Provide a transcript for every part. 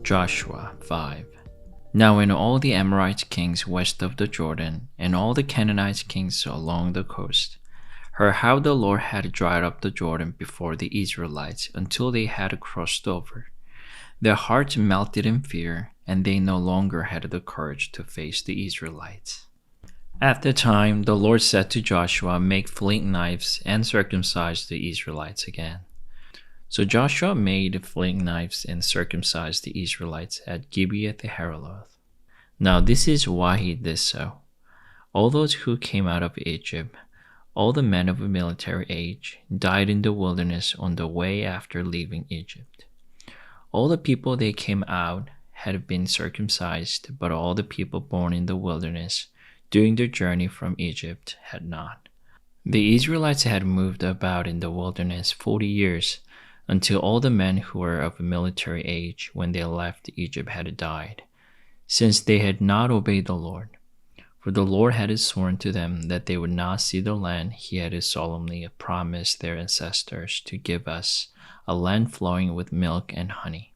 Joshua 5. Now when all the Amorite kings west of the Jordan, and all the Canaanite kings along the coast, heard how the Lord had dried up the Jordan before the Israelites until they had crossed over, their hearts melted in fear, and they no longer had the courage to face the Israelites. At the time, the Lord said to Joshua, "Make flint knives and circumcise the Israelites again." So Joshua made flint knives and circumcised the Israelites at Gibeath-haaraloth. Now this is why he did so. All those who came out of Egypt, all the men of military age, died in the wilderness on the way after leaving Egypt. All the people they came out had been circumcised, but all the people born in the wilderness during their journey from Egypt had not. The Israelites had moved about in the wilderness 40 years, until all the men who were of military age when they left Egypt had died, since they had not obeyed the Lord. For the Lord had sworn to them that they would not see the land he had solemnly promised their ancestors to give us, a land flowing with milk and honey.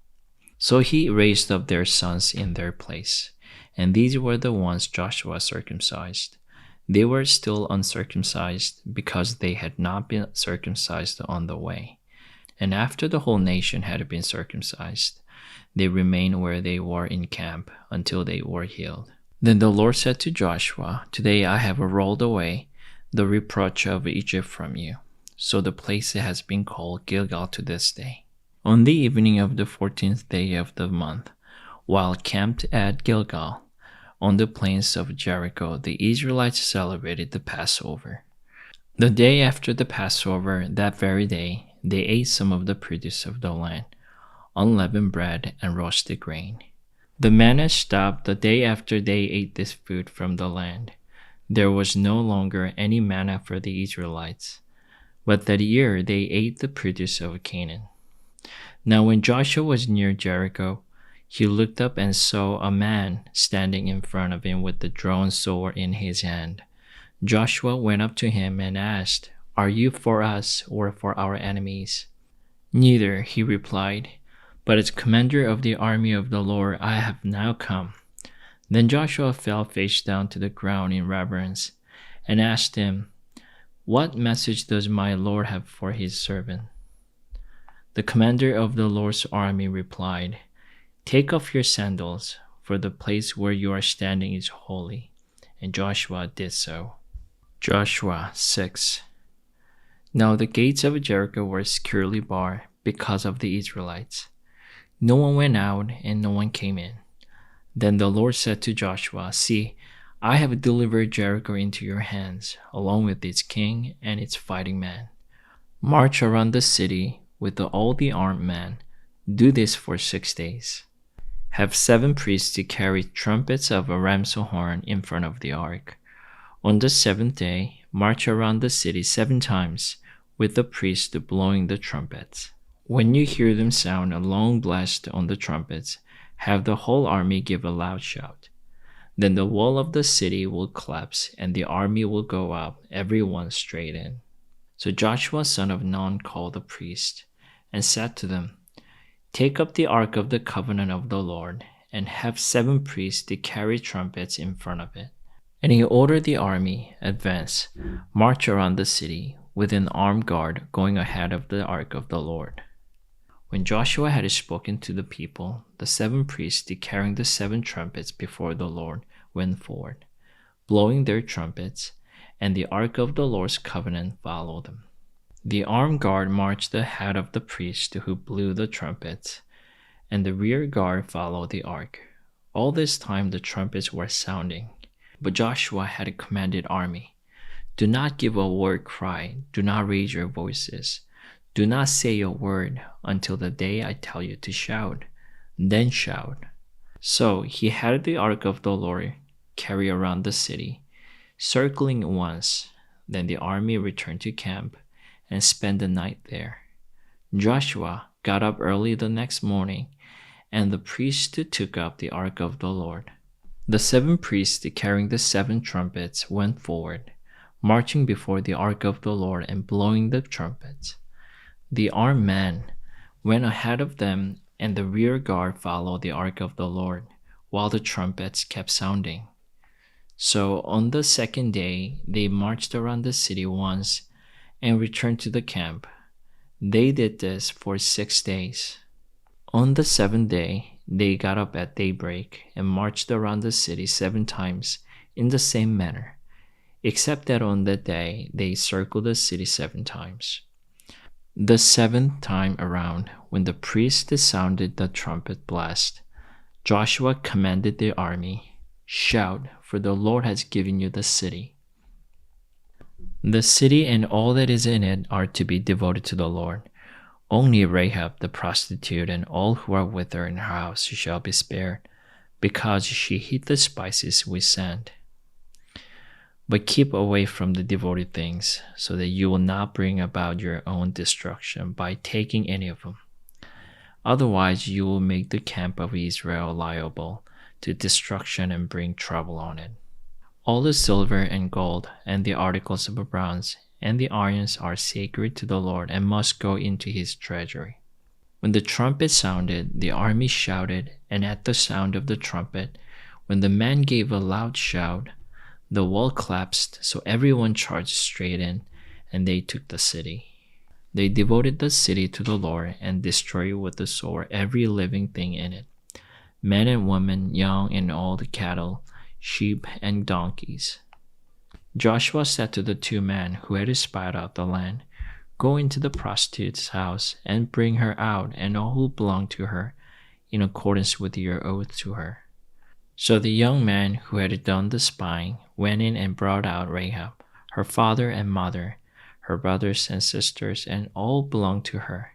So he raised up their sons in their place, and these were the ones Joshua circumcised. They were still uncircumcised because they had not been circumcised on the way. And after the whole nation had been circumcised, they remained where they were in camp until they were healed. Then the Lord said to Joshua, "Today I have rolled away the reproach of Egypt from you." So the place has been called Gilgal to this day. On the evening of the 14th day of the month, while camped at Gilgal, on the plains of Jericho, the Israelites celebrated the Passover. The day after the Passover, that very day, they ate some of the produce of the land, unleavened bread and roasted grain. The manna stopped the day after they ate this food from the land. There was no longer any manna for the Israelites, but that year they ate the produce of Canaan. Now when Joshua was near Jericho, he looked up and saw a man standing in front of him with the drawn sword in his hand. Joshua went up to him and asked, "Are you for us or for our enemies?" "Neither," he replied, "but as commander of the army of the Lord I have now come." Then Joshua fell face down to the ground in reverence and asked him, "What message does my Lord have for his servant?" The commander of the Lord's army replied, "Take off your sandals, for the place where you are standing is holy." And Joshua did so. Joshua 6. Now the gates of Jericho were securely barred because of the Israelites. No one went out and no one came in. Then the Lord said to Joshua, "See, I have delivered Jericho into your hands, along with its king and its fighting men. March around the city with all the armed men. Do this for 6 days. Have 7 priests to carry trumpets of a ram's horn in front of the ark. On the 7th day, march around the city 7 times, with the priests blowing the trumpets. When you hear them sound a long blast on the trumpets, have the whole army give a loud shout. Then the wall of the city will collapse, and the army will go up, everyone straight in." So Joshua son of Nun called the priests, and said to them, "Take up the ark of the covenant of the Lord, and have 7 priests to carry trumpets in front of it." And he ordered the army, "Advance, march around the city, with an armed guard going ahead of the ark of the Lord." When Joshua had spoken to the people, the 7 priests carrying the 7 trumpets before the Lord went forward, blowing their trumpets, and the ark of the Lord's covenant followed them. The armed guard marched ahead of the priests who blew the trumpets, and the rear guard followed the ark. All this time the trumpets were sounding. But Joshua had a commanded army, "Do not give a word cry, do not raise your voices, do not say a word until the day I tell you to shout, then shout." So he had the ark of the Lord carry around the city, circling once. Then the army returned to camp and spent the night there. Joshua got up early the next morning, and the priests took up the ark of the Lord. The 7 priests carrying the 7 trumpets went forward, marching before the ark of the Lord and blowing the trumpets. The armed men went ahead of them and the rear guard followed the ark of the Lord, while the trumpets kept sounding. So on the second day, they marched around the city once and returned to the camp. They did this for 6 days. On the seventh day, they got up at daybreak and marched around the city 7 times in the same manner, except that on that day they circled the city 7 times. The 7th time around, when the priest sounded the trumpet blast, Joshua commanded the army, "Shout, for the Lord has given you the city." The city and all that is in it are to be devoted to the Lord. Only Rahab the prostitute and all who are with her in her house shall be spared, because she hid the spices with sand. But keep away from the devoted things, so that you will not bring about your own destruction by taking any of them. Otherwise, you will make the camp of Israel liable to destruction and bring trouble on it. All the silver and gold and the articles of bronze and the irons are sacred to the Lord and must go into his treasury. When the trumpet sounded, the army shouted, and at the sound of the trumpet, when the man gave a loud shout, the wall collapsed, so everyone charged straight in, and they took the city. They devoted the city to the Lord and destroyed with the sword every living thing in it, men and women, young and old, cattle, sheep, and donkeys. Joshua said to the 2 men who had spied out the land, "Go into the prostitute's house and bring her out and all who belong to her, in accordance with your oath to her." So the young man who had done the spying went in and brought out Rahab, her father and mother, her brothers and sisters, and all belonged to her.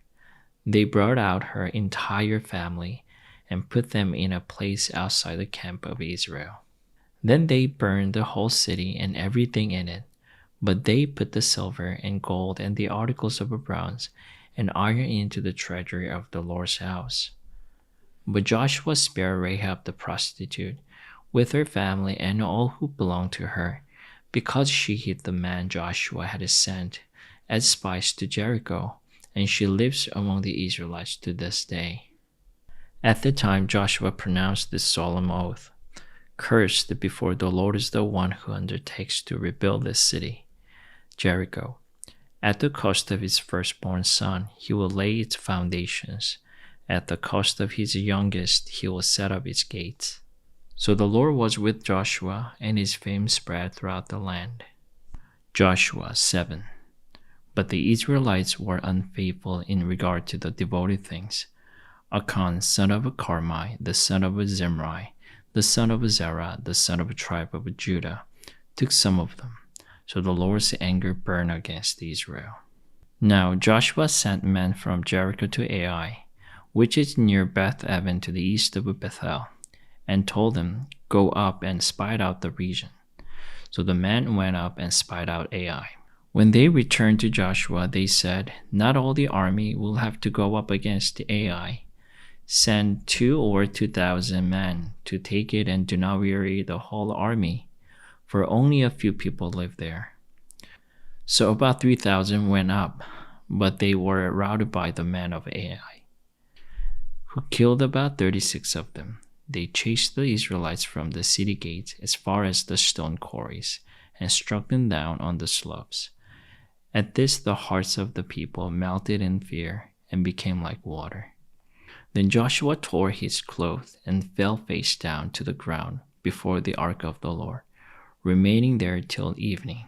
They brought out her entire family and put them in a place outside the camp of Israel. Then they burned the whole city and everything in it, but they put the silver and gold and the articles of bronze and iron into the treasury of the Lord's house. But Joshua spared Rahab the prostitute, with her family and all who belonged to her, because she hid the man Joshua had sent as spies to Jericho, and she lives among the Israelites to this day. At the time Joshua pronounced this solemn oath, "Cursed before the Lord is the one who undertakes to rebuild this city, Jericho. At the cost of his firstborn son, he will lay its foundations. At the cost of his youngest, he will set up its gates." So the Lord was with Joshua, and his fame spread throughout the land. Joshua 7. But the Israelites were unfaithful in regard to the devoted things. Achan, son of Carmi, the son of Zimri, the son of Zerah, the son of a tribe of Judah, took some of them. So the Lord's anger burned against Israel. Now Joshua sent men from Jericho to Ai, which is near Beth-aven to the east of Bethel, and told them, "Go up and spy out the region." So the men went up and spied out Ai. When they returned to Joshua, they said, "Not all the army will have to go up against Ai. Send 2 or 2,000 men to take it, and do not weary the whole army, for only a few people live there." So about 3,000 went up, but they were routed by the men of Ai, who killed about 36 of them. They chased the Israelites from the city gates as far as the stone quarries, and struck them down on the slopes. At this the hearts of the people melted in fear and became like water. Then Joshua tore his clothes and fell face down to the ground before the ark of the Lord, remaining there till evening.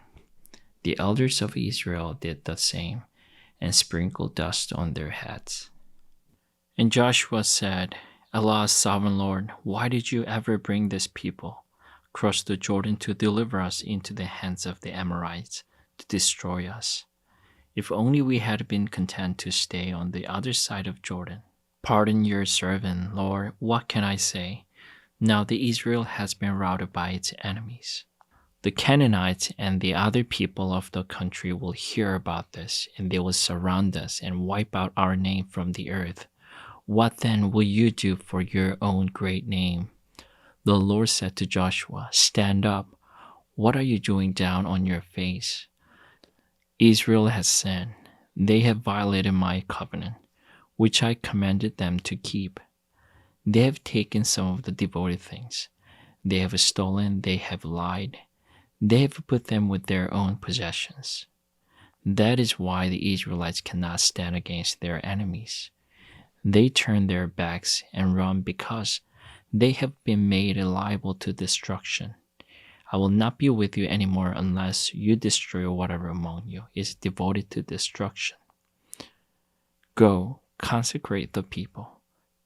The elders of Israel did the same, and sprinkled dust on their heads. And Joshua said, "Alas, sovereign Lord, why did you ever bring this people across the Jordan to deliver us into the hands of the Amorites to destroy us? If only we had been content to stay on the other side of Jordan. Pardon your servant, Lord, what can I say? Now the Israel has been routed by its enemies. The Canaanites and the other people of the country will hear about this, and they will surround us and wipe out our name from the earth. What then will you do for your own great name?" The Lord said to Joshua, "Stand up. What are you doing down on your face? Israel has sinned. They have violated my covenant. which I commanded them to keep. They have taken some of the devoted things. They have stolen, they have lied. They have put them with their own possessions. That is why the Israelites cannot stand against their enemies. They turn their backs and run because they have been made liable to destruction. I will not be with you anymore unless you destroy whatever among you is devoted to destruction. Go, consecrate the people.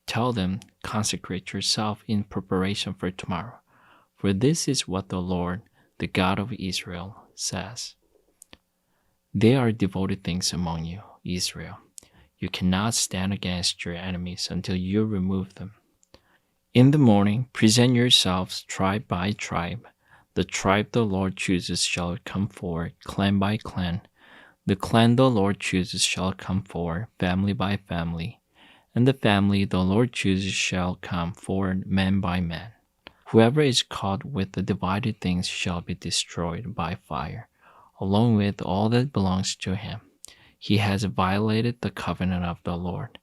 Tell them, consecrate yourself in preparation for tomorrow, for this is what the Lord, the God of Israel, says. They are devoted things among you, Israel. You cannot stand against your enemies until you remove them. In the morning, present yourselves tribe by tribe. The tribe the Lord chooses shall come forward, clan by clan. The clan the Lord chooses shall come forward, family by family. And the family the Lord chooses shall come forward, man by man. Whoever is caught with the divided things shall be destroyed by fire, along with all that belongs to him. He has violated the covenant of the Lord,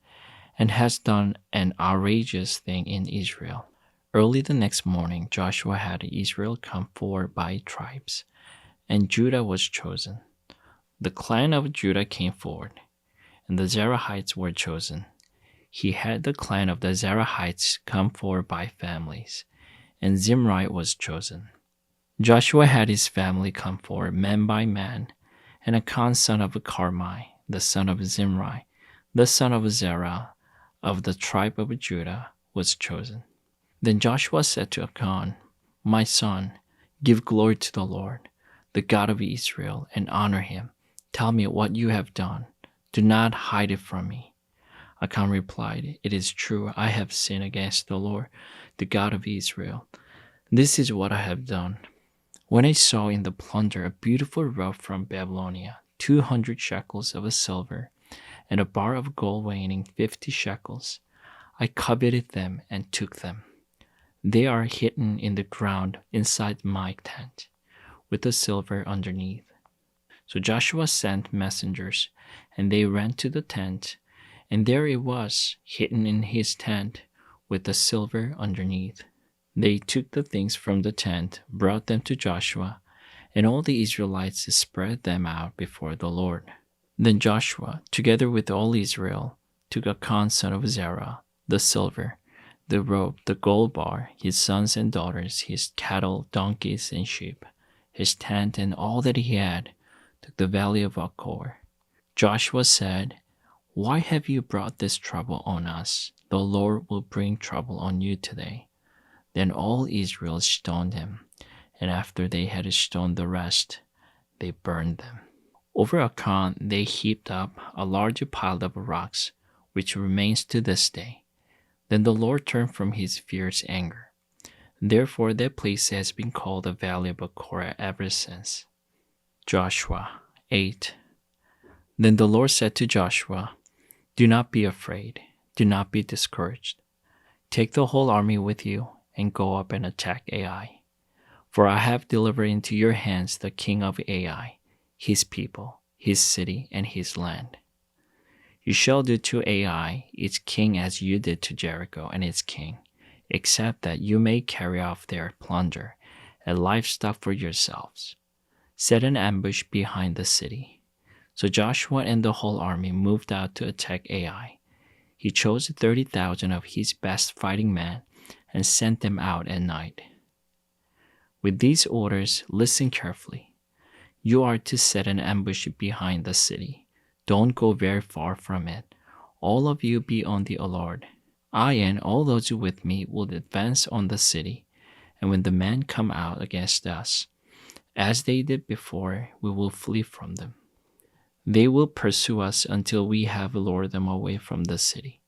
and has done an outrageous thing in Israel. Early the next morning, Joshua had Israel come forward by tribes, and Judah was chosen. The clan of Judah came forward, and the Zerahites were chosen. He had the clan of the Zerahites come forward by families, and Zimri was chosen. Joshua had his family come forward man by man, and Achan son of Carmi, the son of Zimri, the son of Zerah, of the tribe of Judah, was chosen. Then Joshua said to Achan, My son, give glory to the Lord, the God of Israel, and honor him. Tell me what you have done. Do not hide it from me. Achan replied, It is true, I have sinned against the Lord, the God of Israel. This is what I have done. When I saw in the plunder a beautiful robe from Babylonia, 200 shekels of silver, and a bar of gold weighing 50 shekels, I coveted them and took them. They are hidden in the ground inside my tent, with the silver underneath. So Joshua sent messengers, and they ran to the tent, and there it was, hidden in his tent, with the silver underneath. They took the things from the tent, brought them to Joshua, and all the Israelites spread them out before the Lord. Then Joshua, together with all Israel, took Achan son of Zerah, the silver, the robe, the gold bar, his sons and daughters, his cattle, donkeys, and sheep, his tent, and all that he had, to the valley of Achor. Joshua said, Why have you brought this trouble on us? The Lord will bring trouble on you today. Then all Israel stoned him, and after they had stoned the rest, they burned them. Over Achan they heaped up a large pile of rocks, which remains to this day. Then the Lord turned from his fierce anger. Therefore that place has been called the Valley of Achor ever since. Joshua 8. Then the Lord said to Joshua, Do not be afraid, do not be discouraged. Take the whole army with you, and go up and attack Ai. For I have delivered into your hands the king of Ai, his people, his city, and his land. You shall do to Ai, its king, as you did to Jericho and its king, except that you may carry off their plunder and livestock for yourselves. Set an ambush behind the city. So Joshua and the whole army moved out to attack Ai. He chose 30,000 of his best fighting men and sent them out at night. With these orders, listen carefully. You are to set an ambush behind the city. Don't go very far from it. All of you be on the alert. I and all those with me will advance on the city, and when the men come out against us, as they did before, we will flee from them. They will pursue us until we have lured them away from the city.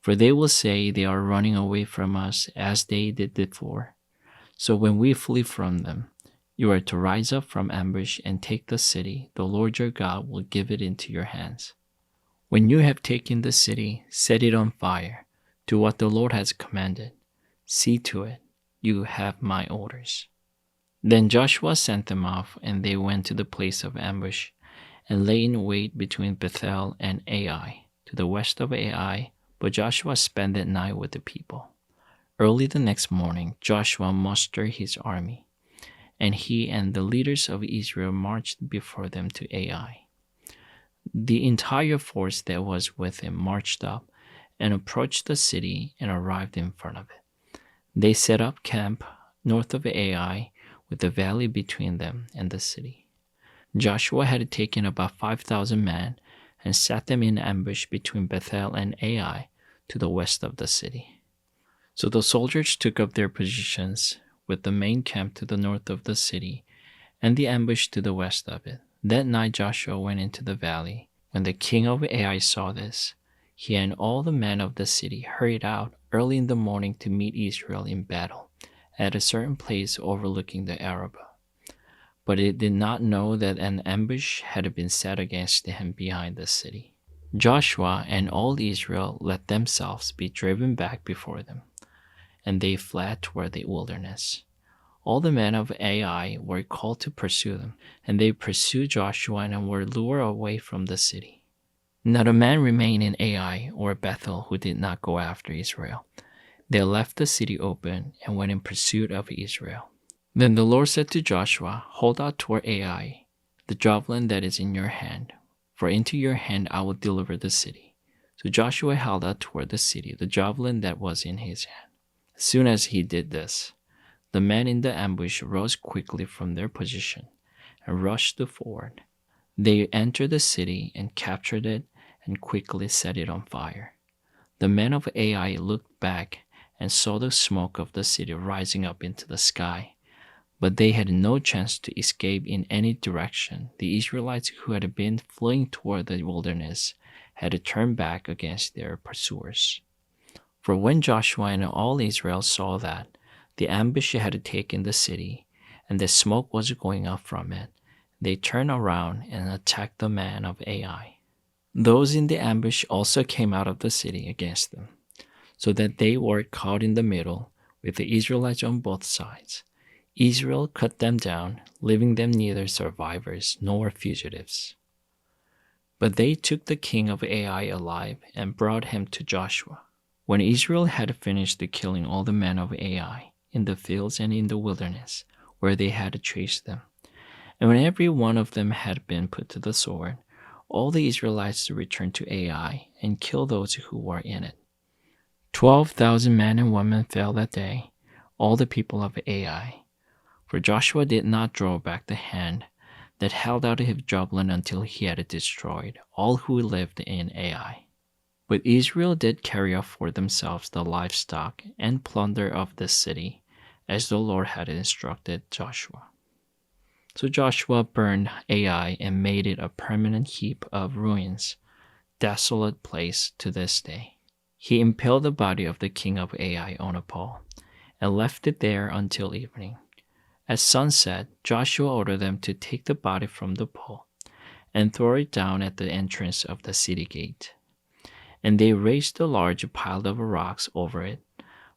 For they will say they are running away from us as they did before. So when we flee from them, you are to rise up from ambush and take the city. The Lord your God will give it into your hands. When you have taken the city, set it on fire. Do what the Lord has commanded. See to it. You have my orders. Then Joshua sent them off, and they went to the place of ambush, and lay in wait between Bethel and Ai. to the west of Ai, but Joshua spent that night with the people. Early the next morning, Joshua mustered his army, and he and the leaders of Israel marched before them to Ai. The entire force that was with him marched up and approached the city and arrived in front of it. They set up camp north of Ai, with the valley between them and the city. Joshua had taken about 5,000 men and set them in ambush between Bethel and Ai to the west of the city. So the soldiers took up their positions with the main camp to the north of the city and the ambush to the west of it. That night Joshua went into the valley. When the king of Ai saw this, he and all the men of the city hurried out early in the morning to meet Israel in battle at a certain place overlooking the Arabah. But they did not know that an ambush had been set against him behind the city. Joshua and all Israel let themselves be driven back before them, and they fled toward the wilderness. All the men of Ai were called to pursue them, and they pursued Joshua and were lured away from the city. Not a man remained in Ai or Bethel who did not go after Israel. They left the city open and went in pursuit of Israel. Then the Lord said to Joshua, "Hold out toward Ai the javelin that is in your hand, for into your hand I will deliver the city." So Joshua held out toward the city the javelin that was in his hand. As soon as he did this, the men in the ambush rose quickly from their position and rushed forward. They entered the city and captured it and quickly set it on fire. The men of Ai looked back and saw the smoke of the city rising up into the sky, but they had no chance to escape in any direction. The Israelites who had been fleeing toward the wilderness had turned back against their pursuers. For when Joshua and all Israel saw that the ambush had taken the city and the smoke was going up from it, they turned around and attacked the men of Ai. Those in the ambush also came out of the city against them, so that they were caught in the middle with the Israelites on both sides. Israel cut them down, leaving them neither survivors nor fugitives. But they took the king of Ai alive and brought him to Joshua. When Israel had finished killing all the men of Ai in the fields and in the wilderness where they had chased them, and when every one of them had been put to the sword, all the Israelites returned to Ai and killed those who were in it. 12,000 men and women fell that day, all the people of Ai. For Joshua did not draw back the hand that held out his javelin until he had destroyed all who lived in Ai. But Israel did carry off for themselves the livestock and plunder of the city, as the Lord had instructed Joshua. So Joshua burned Ai and made it a permanent heap of ruins, desolate place to this day. He impaled the body of the king of Ai on a pole, and left it there until evening. At sunset, Joshua ordered them to take the body from the pole and throw it down at the entrance of the city gate. And they raised a large pile of rocks over it,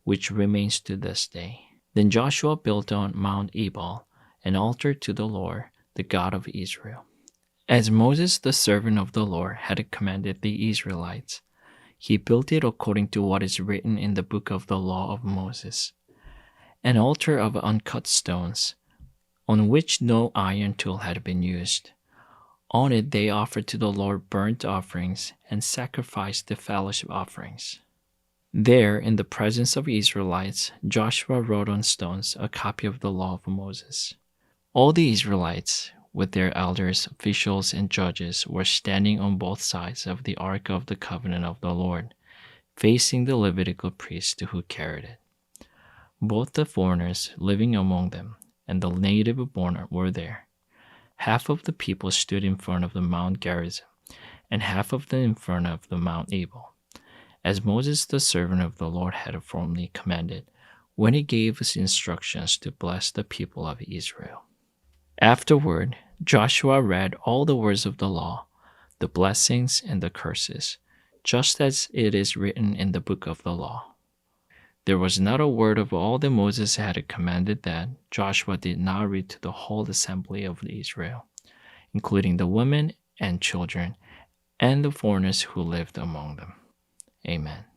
which remains to this day. Then Joshua built on Mount Ebal an altar to the Lord, the God of Israel. As Moses, the servant of the Lord, had commanded the Israelites, he built it according to what is written in the book of the law of Moses, an altar of uncut stones, on which no iron tool had been used. On it they offered to the Lord burnt offerings and sacrificed the fellowship offerings. There, in the presence of Israelites, Joshua wrote on stones a copy of the law of Moses. All the Israelites, with their elders, officials, and judges, were standing on both sides of the Ark of the Covenant of the Lord, facing the Levitical priest who carried it. Both the foreigners living among them and the native born were there. Half of the people stood in front of the Mount Gerizim, and half of them in front of the Mount Ebal, as Moses the servant of the Lord had formally commanded, when he gave us instructions to bless the people of Israel. Afterward, Joshua read all the words of the law, the blessings and the curses, just as it is written in the book of the law. There was not a word of all that Moses had commanded that Joshua did not read to the whole assembly of Israel, including the women and children, and the foreigners who lived among them. Amen.